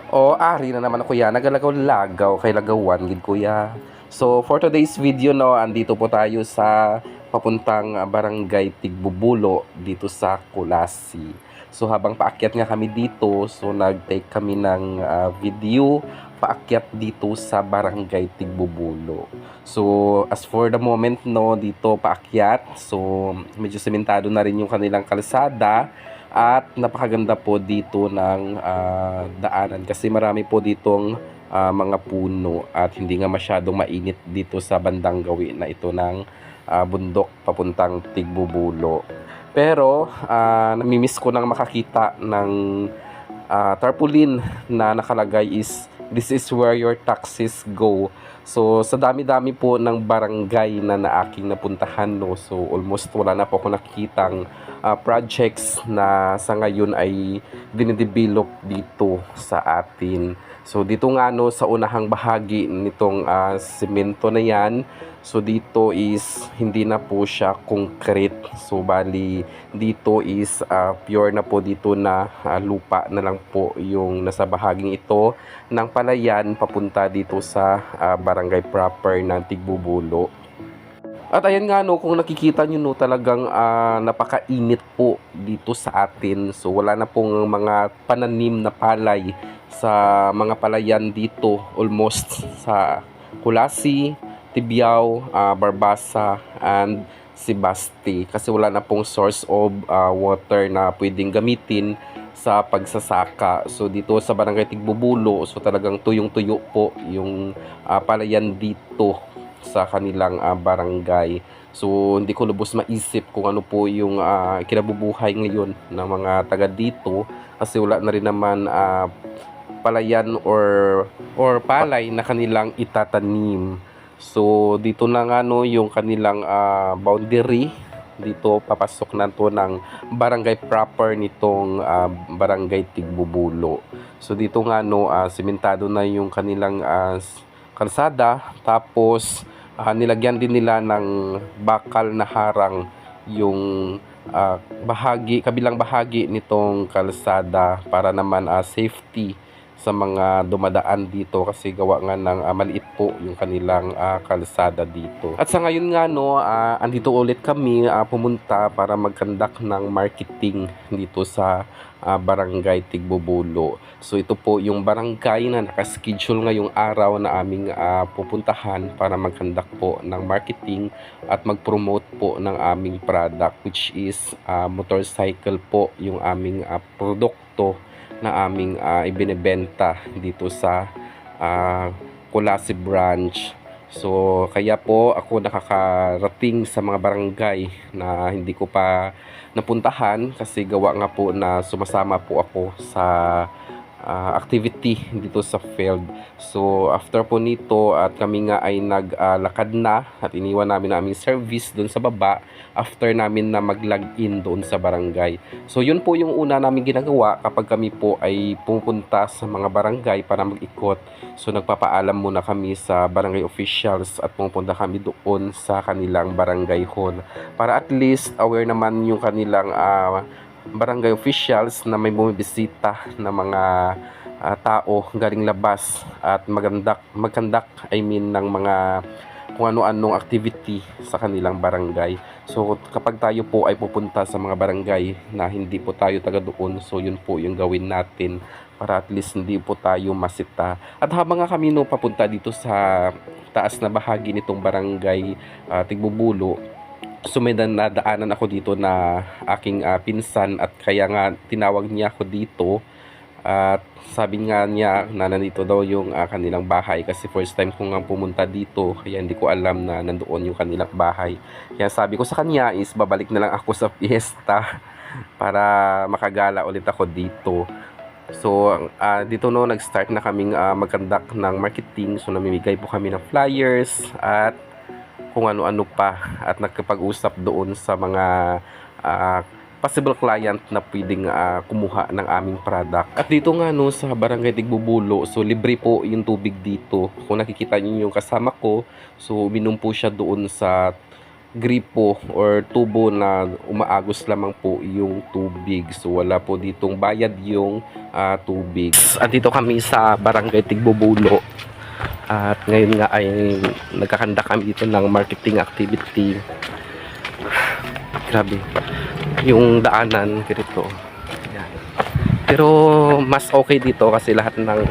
O, ari na naman ako yan. Nagalagaw-lagaw kay lagawan, gid kuya. So, for today's video, no, andito po tayo sa papuntang barangay Tigbubulo dito sa Kulasi. So, habang paakyat nga kami dito, so nag-take kami ng video paakyat dito sa barangay Tigbubulo. So, as for the moment, no, dito paakyat, so medyo sementado na rin yung kanilang kalsada. At napakaganda po dito ng daanan kasi marami po ditong mga puno at hindi nga masyadong mainit dito sa bandang gawin na ito ng bundok papuntang Tigbubulo. Pero namimiss ko nang makakita ng tarpaulin na nakalagay is "This is where your taxes go." So sa dami-dami po ng barangay na aking napuntahan, no, so almost wala na po ako nakikitang projects na sa ngayon ay dinidevelop dito sa atin. So dito nga, no, sa unahang bahagi nitong semento na yan, so dito is hindi na po siya concrete. So bali dito is pure na po dito na lupa na lang po yung nasa bahaging ito ng palayan papunta dito sa barangay proper ng Tigbubulo. At ayan nga, no, kung nakikita nyo, no, talagang napakainit po dito sa atin. So wala na pong mga pananim na palay sa mga palayan dito, almost sa Kulasi, Tibiao, Barbasa, and Sibasti. Kasi wala na pong source of water na pwedeng gamitin sa pagsasaka. So dito sa barangay Tigbubulo, so talagang tuyong-tuyo po yung palayan dito sa kanilang barangay. So hindi ko lubos maisip kung ano po yung kinabubuhay ngayon ng mga taga dito kasi wala na rin naman palayan or palay na kanilang itatanim. So dito na nga, no, yung kanilang boundary. Dito papasok na to ng barangay proper nitong barangay Tigbubulo. So dito nga, no, sementado na yung kanilang kalsada, tapos nilagyan din nila ng bakal na harang yung kabilang bahagi nitong kalsada para naman safety sa mga dumadaan dito kasi gawa nga ng maliit po yung kanilang kalsada dito. At sa ngayon nga, no, andito ulit kami pumunta para mag-conduct ng marketing dito sa barangay Tigbubulo. So ito po yung barangay na nakaschedule ngayong araw na aming pupuntahan para mag-conduct po ng marketing at mag-promote po ng aming product, which is motorcycle po yung aming produkto na aming ibinebenta dito sa Kulasi branch. So kaya po ako nakakarating sa mga barangay na hindi ko pa napuntahan kasi gawa nga po na sumasama po ako sa activity dito sa field. So after po nito at kami nga ay naglakad na at iniwan namin ang aming service doon sa baba after namin na mag-log-in doon sa barangay. So yun po yung una namin ginagawa kapag kami po ay pupunta sa mga barangay para mag-ikot. So nagpapaalam muna kami sa barangay officials at pupunta kami doon sa kanilang barangay hall para at least aware naman yung kanilang barangay officials na may bumibisita na mga tao galing labas at mag-conduct ng mga kung ano-anong activity sa kanilang barangay. So kapag tayo po ay pupunta sa mga barangay na hindi po tayo taga doon, so yun po yung gawin natin para at least hindi po tayo masita. At habang nga kami papunta dito sa taas na bahagi nitong barangay Tigbubulo, so may nadaanan ako dito na aking pinsan at kaya nga tinawag niya ako dito at sabi nga niya na nandito daw yung kanilang bahay kasi first time ko nga pumunta dito kaya hindi ko alam na nandoon yung kanilang bahay. Kaya sabi ko sa kanya is babalik na lang ako sa fiesta para makagala ulit ako dito. So dito, no, nag-start na kaming mag-conduct ng marketing. So namimigay po kami ng flyers at kung ano-ano pa at nagkapag-usap doon sa mga possible client na pwedeng kumuha ng aming product. At dito nga, no, sa barangay Tigbubulo, so libre po yung tubig dito. Kung nakikita niyo yung kasama ko, so uminom po siya doon sa gripo or tubo na umaagos lamang po yung tubig. So wala po ditong bayad yung tubig. Andito kami sa Barangay Tigbubulo. At ngayon nga ay nagkakanda kami dito ng marketing activity. Grabe. Yung daanan dito. Yan. Pero mas okay dito kasi lahat ng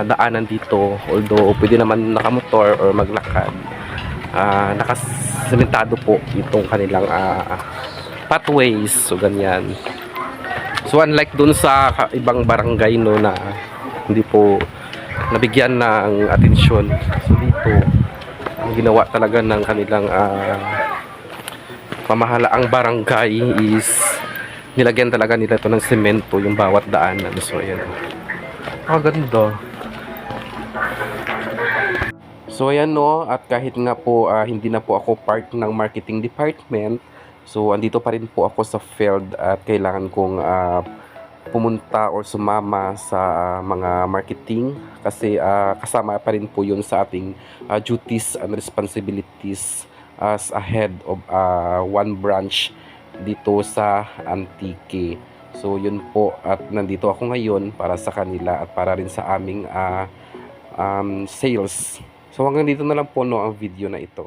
daanan dito, although pwede naman nakamotor or maglakad, nakasementado po itong kanilang pathways, so ganyan. So unlike dun sa ibang barangay no na hindi po nabigyan ng atensyon, so dito ang ginawa talaga ng kanilang pamahalaang barangay is nilagyan talaga nila ito ng semento yung bawat daanan. So ayan, ganda. So ayan no, at kahit nga po hindi na po ako part ng marketing department, so andito pa rin po ako sa field at kailangan kong pumunta or sumama sa mga marketing kasi kasama pa rin po yun sa ating duties and responsibilities as a head of one branch dito sa Antique. So yun po, at nandito ako ngayon para sa kanila at para rin sa aming sales. So hanggang dito na lang po no ang video na ito.